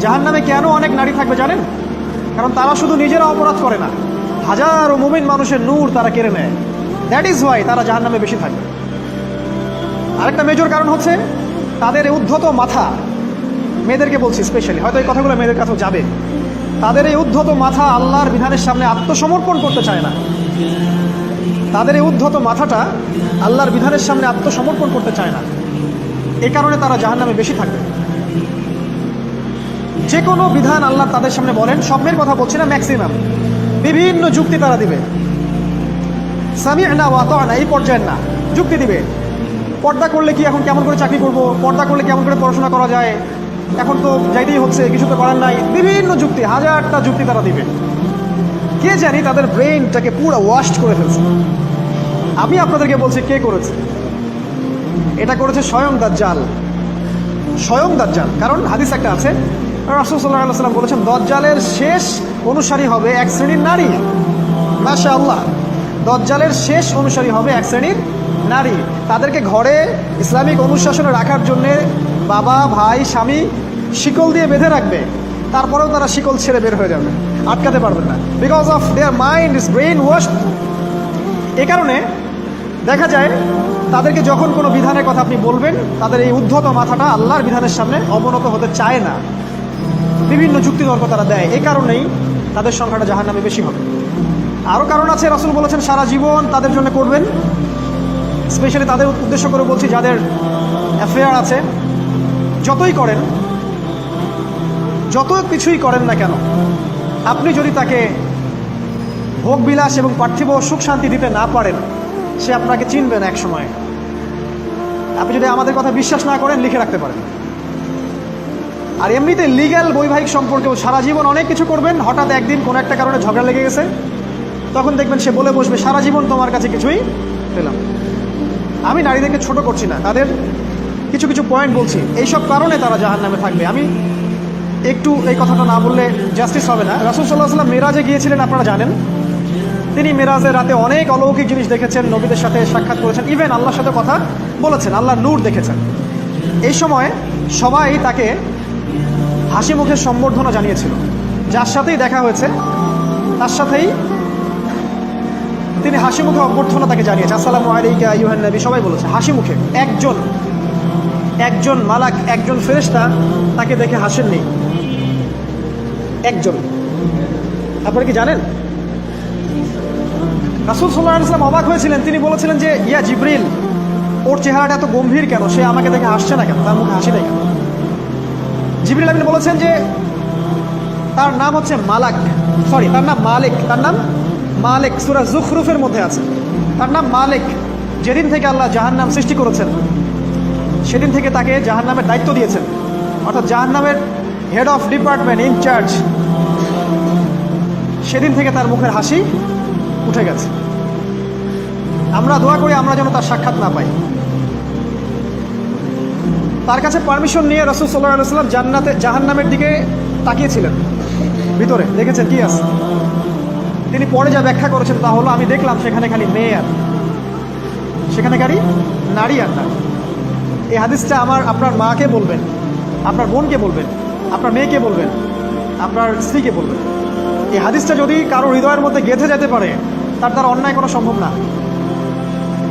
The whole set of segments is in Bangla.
জাহান্নামে কেন অনেক নারী থাকবে জানেন? কারণ তারা শুধু নিজেরা অপরাধ করে না, হাজারো মুমিন মানুষের নূর তারা কেড়ে নেয়। দ্যাট ইজ ওয়াই তারা জাহান্নামে বেশি থাকবে। আরেকটা মেজর কারণ হচ্ছে তাদের এই উদ্ধত মাথা, মেয়েদেরকে বলছি স্পেশালি, হয়তো এই কথাগুলো মেয়েদের কাছেও যাবে। তাদের এই উদ্ধত মাথা আল্লাহর বিধানের সামনে আত্মসমর্পণ করতে চায় না। তাদের এই উদ্ধত মাথাটা আল্লাহর বিধানের সামনে আত্মসমর্পণ করতে চায় না। এই কারণে তারা জাহান্নামে বেশি থাকবে। যে কোনো বিধান আল্লাহ তাদের সামনে বলেন, সব মেয়ের কথা বলছি না, ম্যাক্সিমাম বিভিন্ন যুক্তি তারা দিবে। সামি'না ওয়া আতা'না এই পর্যায়ের না, যুক্তি দিবে। পর্দা করলে কি এখন কেমন করে চাকরি করব, পর্দা করলে কেমন করে পড়াশোনা করা যায়, এখন তো যাইতেই হচ্ছে, কিছু তো করার নাই, বিভিন্ন যুক্তি, হাজারটা যুক্তি তারা দিবে। কে জানি তাদের ব্রেইনটাকে পুরো ওয়াশড করে ফেলছে। আমি আপনাদেরকে বলছি কে করেছে। এটা করেছে স্বয়ং দাজ্জাল। স্বয়ং দাজ্জাল। কারণ হাদিস একটা আছে, রাসূল সাল্লাল্লাহু আলাইহি ওয়াসাল্লাম বলেছেন দাজ্জালের শেষ অনুসারী হবে এক শ্রেণীর নারী। মাশাআল্লাহ, দাজ্জালের শেষ অনুসারী হবে এক শ্রেণীর নারী। তাদেরকে ঘরে ইসলামিক অনুশাসনে রাখার জন্যে বাবা, ভাই, স্বামী শিকল দিয়ে বেঁধে রাখবে, তারপরেও তারা শিকল ছেড়ে বের হয়ে যাবে, আটকাতে পারবে না, because of their mind is brain washed. এ কারণে দেখা যায় তাদেরকে যখন কোনো বিধানের কথা আপনি বলবেন, তাদের এই উদ্ধত মাথাটা আল্লাহর বিধানের সামনে অবনত হতে চায় না, বিভিন্ন যুক্তিতর্ক তারা দেয়। এই কারণেই তাদের সংখ্যাটা জাহান্নামে বেশি হবে। আরও কারণ আছে, রাসূল বলেছেন সারা জীবন তাদের জন্য করবেন। স্পেশালি তাদের উদ্দেশ্য করে বলছি যাদের অ্যাফেয়ার আছে। যতই করেন, যত কিছুই করেন না কেন, আপনি যদি তাকে ভোগবিলাস এবং পার্থিব সুখ শান্তি দিতে না পারেন, সে আপনাকে চিনবে না এক সময়। আপনি যদি আমাদের কথা বিশ্বাস না করেন, লিখে রাখতে পারেন। আর এমনিতে লিগ্যাল বৈবাহিক সম্পর্কেও সারা জীবন অনেক কিছু করবেন, হঠাৎ একদিন কোনো একটা কারণে ঝগড়া লেগে গেছে, তখন দেখবেন সে বলে বসবে সারা জীবন তোমার কাছে কিছুই পেলাম। আমি নারীদেরকে ছোট করছি না, তাদের কিছু কিছু পয়েন্ট বলছি। এইসব কারণে তারা জাহান্নামে থাকবে। আমি একটু এই কথাটা না বললে জাস্টিস হবে না। রাসূল সাল্লাল্লাহু আলাইহি ওয়াসাল্লাম মেরাজে গিয়েছিলেন, আপনারা জানেন। তিনি মেরাজের রাতে অনেক অলৌকিক জিনিস দেখেছেন, নবীদের সাথে সাক্ষাৎ করেছেন, ইভেন আল্লাহর সাথে কথা বলেছেন, আল্লাহর নূর দেখেছেন। এই সময় সবাই তাকে হাসি মুখের সম্বর্ধনা জানিয়েছিল। যার সাথেই দেখা হয়েছে তার সাথেই তিনি হাসি মুখে অভ্যর্থনা তাকে জানিয়েছে, আসসালামু আলাইকা আইয়ুহান নবী, সবাই বলেছে হাসি মুখে। একজন মালাক, একজন ফেরেশতা তাকে দেখে হাসেননি, একজন। আপনারা কি জানেন? রাসূল সাল্লাল্লাহু আলাইহি ওয়াসাল্লাম অবাক হয়েছিলেন। তিনি বলেছিলেন যে ইয়া জিবরিল, ওর চেহারাটা এত গম্ভীর কেন, সে আমাকে দেখে হাসছে না কেন, তার মুখে হাসি নেই কেন? জিবরিল আমিন বলেছেন যে তার নাম হচ্ছে মালাক, সরি তার নাম মালিক, তার নাম মালিক, সূরা যুখরুফের মধ্যে আছে, তার নাম মালিক। যেদিন থেকে আল্লাহ জাহান্নাম সৃষ্টি করেছেন, সেদিন থেকে তাকে জাহান্নামের দায়িত্ব দিয়েছেন, অর্থাৎ জাহান্নামের হেড অফ ডিপার্টমেন্ট, ইনচার্জ। সেদিন থেকে তার মুখের হাসি উঠে গেছে। আমরা দোয়া করি আমরা যেন তার সাক্ষাৎ না পাই। তার কাছে পারমিশন নিয়ে রাসূল সাল্লাল্লাহু আলাইহি ওয়াসাল্লাম জাহান্নামের দিকে তাকিয়েছিলেন, ভিতরে দেখেছেন কি আছে। তিনি পরে যা ব্যাখ্যা করেছেন তা হলো, আমি দেখলাম সেখানে খালি মেয়ে আর, সেখানে খালি নারী আর নারী। এই হাদিসটা আপনার মাকে বলবেন, আপনার বোনকে বলবেন, আপনার মেয়েকে বলবেন, আপনার স্ত্রীকে বলবেন। এই হাদিসটা যদি কারো হৃদয়ের মধ্যে গেঁথে যেতে পারে, তার দ্বারা অন্যায় করা সম্ভব না।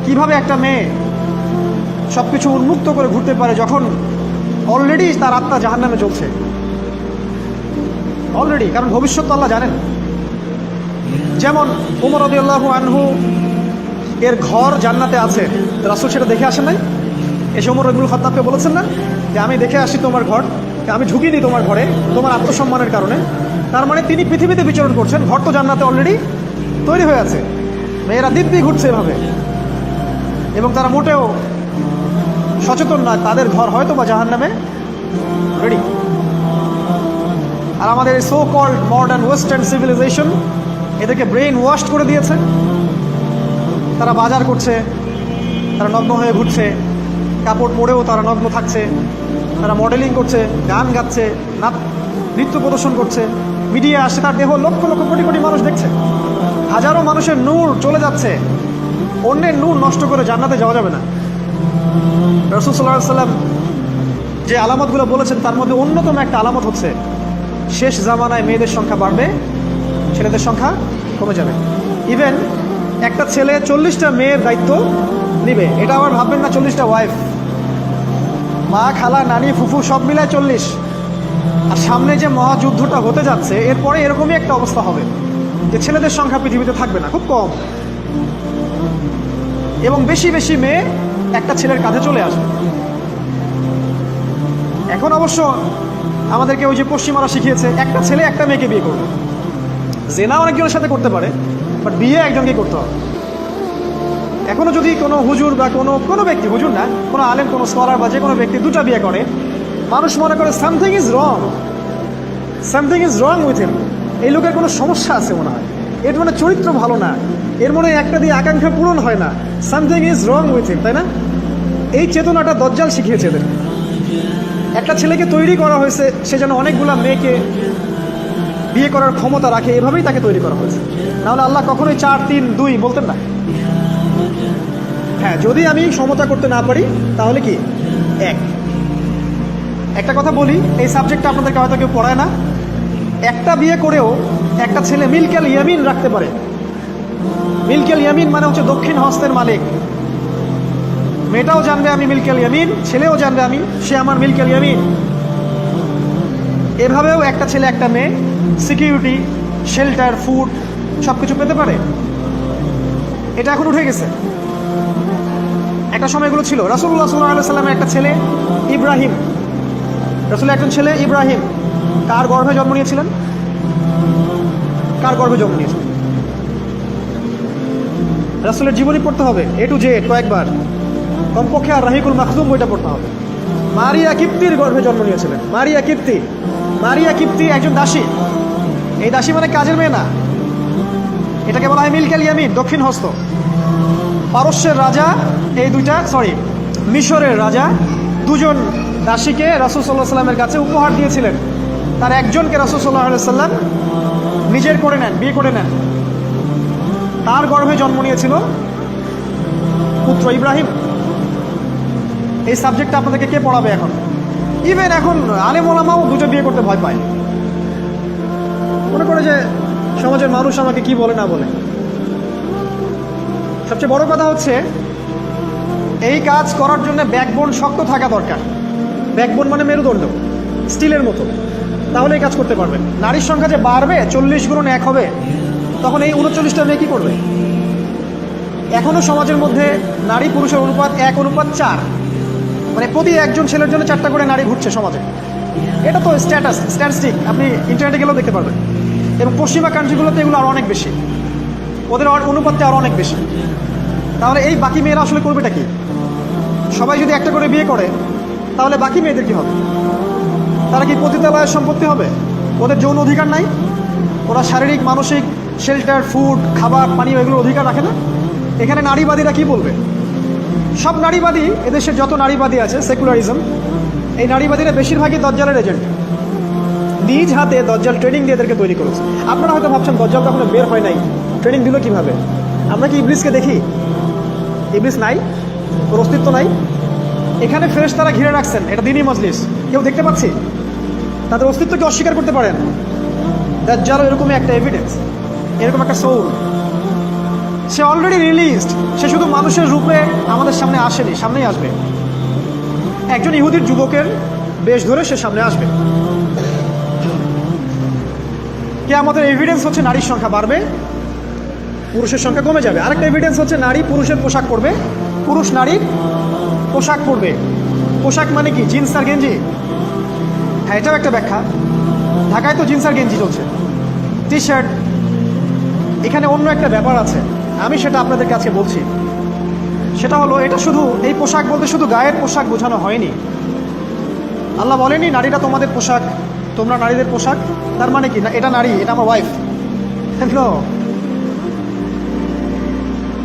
কিভাবে একটা মেয়ে সব কিছু উন্মুক্ত করে ঘুরতে পারে যখন অলরেডি তার আত্মা জাহান্নামে চলছে, অলরেডি, কারণ ভবিষ্যৎ তো আল্লাহ জানেন। যেমন উমর রাদিয়াল্লাহু আনহু এর ঘর জান্নাতে আছে, রাসূল সেটা দেখে আসেন নাই? এসে উমর ইবনুল খাত্তাবকে বলেছেন না যে আমি দেখে আসি তোমার ঘর, আমি ঢুকি দিই তোমার ঘরে তোমার আত্মসম্মানের কারণে। তার মানে তিনি পৃথিবীতে বিচরণ করছেন, ঘর তো জান্নাতে অলরেডি তৈরি হয়ে আছে। মেয়েরা দিব্যি ঘুরছে এভাবে, এবং তারা মোটেও সচেতন নয় তাদের ঘর হয়তো বা জাহান্নামে রেডি। আর আমাদের এই so called modern western civilization এদেরকে ব্রেইন ওয়াশ করে দিয়েছে। তারা বাজার করছে, তারা নগ্ন হয়ে ঘুরছে, কাপড় পরেও তারা নগ্ন থাকছে, তারা মডেলিং করছে, গান গাচ্ছে, নৃত্য প্রদর্শন করছে, মিডিয়া আসছে, তার দেহ লক্ষ লক্ষ কোটি কোটি মানুষ দেখছে। হাজারো মানুষের নূর চলে যাচ্ছে, অন্যের নূর নষ্ট করে জান্নাতে যাওয়া যাবে না। রাসূল সাল্লাল্লাহু আলাইহি ওয়াসাল্লাম যে আলামতগুলো বলেছেন তার মধ্যে অন্যতম একটা আলামত হচ্ছে শেষ জামানায় মেয়েদের সংখ্যা বাড়বে, ছেলেদের সংখ্যা কমে যাবে। ইভেন একটা ছেলে 40টা মেয়ের দায়িত্ব নিবে, এটা আবার ভাববেন না 40টা ওয়াইফ, মা, খালা, নানি, ফুফু সব মিলায় 40। আর সামনে যে মহাযুদ্ধটা হতে যাচ্ছে এরপরে এরকমই একটা অবস্থা হবে যে ছেলেদের সংখ্যা পৃথিবীতে থাকবে না, খুব কম, এবং বেশি বেশি মেয়ে একটা ছেলের কাঁধে চলে আসবে। এখন অবশ্য আমাদেরকে ওই যে পশ্চিমারা শিখিয়েছে একটা ছেলে একটা মেয়েকে বিয়ে করবে। জেনা অনেকজনের সাথে করতে পারে, বাট বিয়ে একজনকেই করতে হবে। এখনো যদি কোনো হুজুর বা কোনো ব্যক্তি, হুজুর না, কোনো আলেম, কোনো স্কলার বা যে কোনো ব্যক্তি দুটা বিয়ে করে, মানুষ মনে করে something is wrong, something is wrong with him, এই লোকের কোনো সমস্যা আছে মনে হয়, এর মানে চরিত্র ভালো না, এর মনে হয় একটা দিয়ে আকাঙ্ক্ষা পূরণ হয় না, something is wrong with him, তাই না? এই চেতনাটা দজ্জাল শিখিয়েছে এদের। একটা ছেলেকে তৈরি করা হয়েছে সে যেন অনেকগুলা মেয়েকে বিয়ে করার ক্ষমতা রাখে, এভাবেই তাকে তৈরি করা হয়েছে। নাহলে আল্লাহ কখনোই 4, 3, 2 বলতেন না। হ্যাঁ, যদি আমি সমতা করতে না পারি তাহলে কি একটা কথা বলি, এই সাবজেক্টটা আপনাদেরকে হয়তো কেউ পড়ায় না। একটা বিয়ে করেও একটা ছেলে মিল্কেল ইয়ামিন রাখতে পারে। মিল্কেল ইয়ামিন মানে হচ্ছে দক্ষিণ হস্তের মালিক। মেয়েটাও জানবে আমি মিল্কেল ইয়ামিন, ছেলেও জানবে সে আমার মিল্কেল ইয়ামিন। এভাবেও একটা ছেলে একটা মেয়ে সিকিউরিটি, শেল্টার, ফুড সব কিছু পেতে পারে। এটা এখন উঠে গেছে, একটা সময় এগুলো ছিল। রাসূলুল্লাহ সাল্লাল্লাহু আলাইহি সাল্লামের একটা ছেলে ইব্রাহিম, রাসূলের একজন ছেলে ইব্রাহিম কার গর্ভে জন্ম নিয়েছিলেন? কার গর্ভে জন্ম নিয়েছিলেন? রাসূলের জীবনী পড়তে হবে A to Z কয়েকবার, কমপক্ষে। আর রাহিকুল মাখজুম বইটা পড়তে হবে। মারিয়া কিপ্তির গর্ভে জন্ম নিয়েছিলেন। মারিয়া কিপ্তি একজন দাসী। এই দাসী মানে কাজের মেয়ে না, এটাকে বলা হয় মিল্কেল ইয়ামিন, দক্ষিণ হস্ত। পারস্যের রাজা মিশরের রাজা দুজন দাসীকে রাসূল সাল্লাল্লাহু আলাইহি সাল্লামের কাছে উপহার দিয়েছিলেন। তার একজনকে রাসূল সাল্লাল্লাহু আলাইহি সাল্লাম নিজের করে নেন, বিয়ে করে নেন। তার গর্ভে জন্ম নিয়েছিল পুত্র ইব্রাহিম। এই সাবজেক্টটা আপনাদেরকে কে পড়াবে এখন? ইভেন এখন আলেম ওলামাও দুটো বিয়ে করতে ভয় পায়, মনে করে যে সমাজের মানুষ আমাকে কি বলে না বলে। সবচেয়ে বড় কথা হচ্ছে এই কাজ করার জন্য ব্যাকবোন শক্ত থাকা দরকার। ব্যাকবোন মানে মেরুদণ্ড, স্টিলের মতো, তাহলে এই কাজ করতে পারবেন। নারীর সংখ্যা যে বাড়বে, 40 গুণন 1 হবে, তখন এই 39টা মেয়ে কী করবে? এখনও সমাজের মধ্যে নারী পুরুষের অনুপাত 1:4, মানে প্রতি একজন ছেলের জন্য 4টা করে নারী ঘুরছে সমাজে। এটা তো স্ট্যাটিস্টিক, আপনি ইন্টারনেটে গেলেও দেখতে পারবেন। এবং পশ্চিমা কান্ট্রিগুলোতে এগুলো আরও অনেক বেশি, ওদের অনুপাতটা আরও অনেক বেশি। তাহলে এই বাকি মেয়েরা আসলে করবেটা কি? সবাই যদি একটা করে বিয়ে করে তাহলে বাকি মেয়েদের কী হবে? তারা কি পতিতালয়ের সম্পত্তি হবে? ওদের যৌন অধিকার নাই? ওরা শারীরিক, মানসিক, শেল্টার, ফুড, খাবার, পানীয় এগুলোর অধিকার রাখে না? এখানে নারীবাদীরা কি বলবে? সব নারীবাদী, এদেশের যত নারীবাদী আছে, সেকুলারিজম, এই নারীবাদীরা বেশিরভাগই দজ্জালের এজেন্ট। নিজ হাতে দজ্জাল ট্রেনিং দিয়ে এদেরকে তৈরি করেছে। আপনারা হয়তো ভাবছেন দজ্জাল তখন বের হয় নাই, ট্রেনিং দিল কীভাবে? আমরা কি ইবলিসকে দেখি? ইবলিস নাই, ওর অস্তিত্ব নাই। এখানে ফেরেশতারা ঘিরে রাখছেন, এটা দ্বীনি মজলিস, কেউ দেখতে পাচ্ছি? তাদের অস্তিত্বকে অস্বীকার করতে পারেন? দাজ্জাল এরকমই একটা এভিডেন্স, এরকম একটা সোল। সে অলরেডি রিলিজড, সে শুধু মানুষের রূপে আমাদের সামনে আসেনি, সামনেই আসবে। একজন ইহুদির যুবকের বেশ ধরে সে সামনে আসবে। কিয়ামতের এভিডেন্স হচ্ছে নারীর সংখ্যা বাড়বে, পুরুষের সংখ্যা কমে যাবে। আরেকটা এভিডেন্স হচ্ছে নারী পুরুষের পোশাক পরবে, পুরুষ নারীর পোশাক পরবে। পোশাক মানে কি? জিন্স আর গেঞ্জি? হ্যাঁ, এটাও একটা ব্যাখ্যা। ঢাকায় তো জিন্স আর গেঞ্জি চলছে, টি শার্ট। এখানে অন্য একটা ব্যাপার আছে, আমি সেটা আপনাদেরকে আজকে বলছি। সেটা হলো, এটা শুধু এই পোশাক বলতে শুধু গায়ের পোশাক বোঝানো হয়নি। আল্লাহ বলেনি নারীরা তোমাদের পোশাক, তোমরা নারীদের পোশাক। তার মানে কি? না, এটা নারী, এটা আমার ওয়াইফ। নো,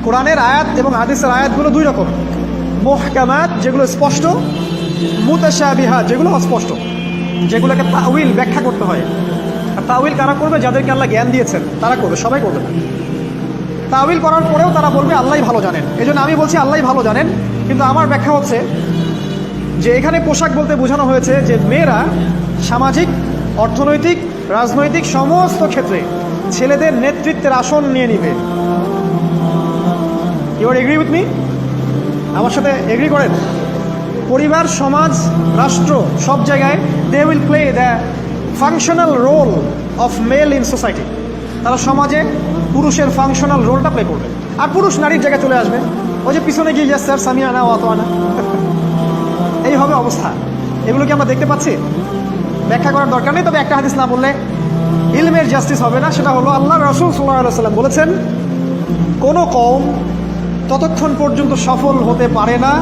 কোরআনের আয়াত এবং হাদিসের আয়াতগুলো দুই রকম। মুহকামাত যেগুলো স্পষ্ট, মুতাশাবিহাত যেগুলো অস্পষ্ট, যেগুলোকে তাউইল, ব্যাখ্যা করতে হয়। আর তাউইল কারা করবে? যাদেরকে আল্লাহ জ্ঞান দিয়েছেন তারা করবে, সবাই করবে না। তাউইল করার পরেও তারা বলবে আল্লাহই ভালো জানেন। এই জন্য আমি বলছি আল্লাহই ভালো জানেন, কিন্তু আমার ব্যাখ্যা হচ্ছে যে এখানে পোশাক বলতে বোঝানো হয়েছে যে মেয়েরা সামাজিক, অর্থনৈতিক রাজনৈতিক সমস্ত ক্ষেত্রে ছেলেদের নেতৃত্বের আসন নিয়ে নিবে। You are agree with me? আমার সাথে এগ্রি করেন? পরিবার, সমাজ, রাষ্ট্র, সব জায়গায় they will play the functional role of male in society. তারা সমাজে পুরুষের ফাংশনাল রোলটা প্লে করবে, আর পুরুষ নারীর জায়গায় চলে আসবে। ওই যে পিছনে গিয়ে ইয়েস স্যার সামিয়া না অত আনা, এই হবে অবস্থা। এগুলো কি আমরা দেখতে পাচ্ছি? ব্যাখ্যা করার দরকার নেই, তবে একটা হাদিস না বললে ইলমের জাস্টিস হবে না। সেটা হলো আল্লাহ রাসূল সাল্লাল্লাহু আলাইহি ওয়াসাল্লাম বলেছেন, কোনো কওম ততক্ষণ পর্যন্ত সফল হতে পারে না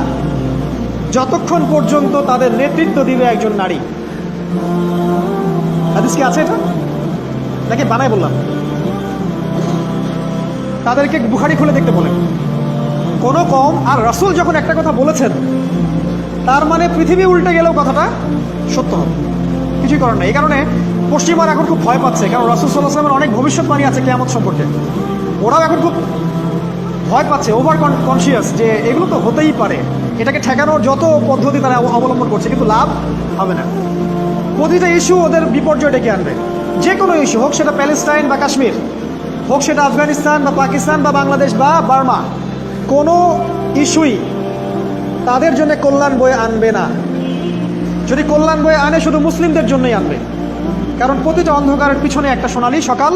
যতক্ষণ পর্যন্ত তাদের নেতৃত্ব দিবে একজন নারী। হাদিস কি আছে এটা নাকি বানায় বললাম? তাদেরকে বুখারী খুলে দেখতে বলেন। কোনো কওম, আর রাসূল যখন একটা কথা বলেছেন তার মানে পৃথিবী উল্টে গেলেও কথাটা সত্য হবে, কিছুই করার নেই। এই কারণে পশ্চিমারা এখন খুব ভয় পাচ্ছে, কারণ রাসূল সাল্লাল্লাহু আলাইহি ওয়াসাল্লামের অনেক ভবিষ্যৎবাণী আছে কিয়ামত সম্পর্কে। ওরাও এখন খুব ভয় পাচ্ছে, ওভার কনসিয়াস যে এগুলো তো হতেই পারে। এটাকে ঠেকানোর যত পদ্ধতি তারা অবলম্বন করছে, কিন্তু লাভ হবে না। প্রতিটা ইস্যু ওদের বিপর্যয় ডেকে আনবে। যে কোনো ইস্যু হোক, সেটা প্যালেস্টাইন বা কাশ্মীর হোক, সেটা আফগানিস্তান বা পাকিস্তান বা বাংলাদেশ বা বার্মা, কোনো ইস্যুই তাদের জন্য কল্যাণ বয়ে আনবে না। যদি কল্যাণ বয়ে আনে, শুধু মুসলিমদের জন্যই আনবে। কারণ প্রতিটা অন্ধকারের পিছনে একটা সোনালী সকাল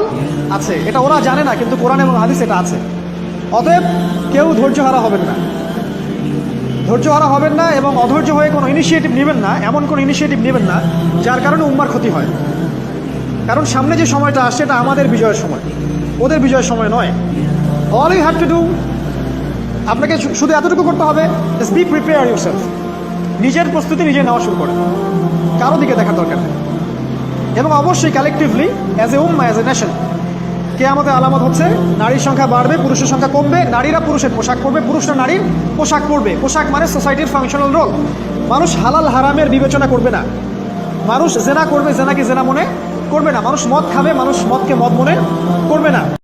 আছে। এটা ওরা জানে না, কিন্তু কোরআন এবং হাদিস এটা আছে। অতএব কেউ ধৈর্যহারা হবেন না, ধৈর্যহারা হবেন না, এবং অধৈর্য হয়ে কোনো ইনিশিয়েটিভ নেবেন না। এমন কোনো ইনিশিয়েটিভ নেবেন না যার কারণে উম্মার ক্ষতি হয়। কারণ সামনে যে সময়টা আসছে এটা আমাদের বিজয়ের সময়, ওদের বিজয়ের সময় নয়। All you have to do, আপনাকে শুধু এতটুকু করতে হবে, জাস্ট বি প্রিপেয়ার ইউরসেলফ। নিজের প্রস্তুতি নিজে নেওয়া শুরু করে, কারো দিকে দেখার দরকার নেই। এবং অবশ্যই collectively as a Umma, as a nation, কিয়ামতের আলামত হচ্ছে নারীর সংখ্যা বাড়বে, পুরুষের সংখ্যা কমবে। নারীরা পুরুষের পোশাক পরবে, পুরুষরা নারীর পোশাক পরবে। পোশাক মানে সোসাইটির ফাংশনাল রোল। মানুষ হালাল হারামের বিবেচনা করবে না। মানুষ জেনা করবে, জেনাকে জেনা মনে করবে না। মানুষ মদ খাবে, মানুষ মদকে মদ মনে করবে না।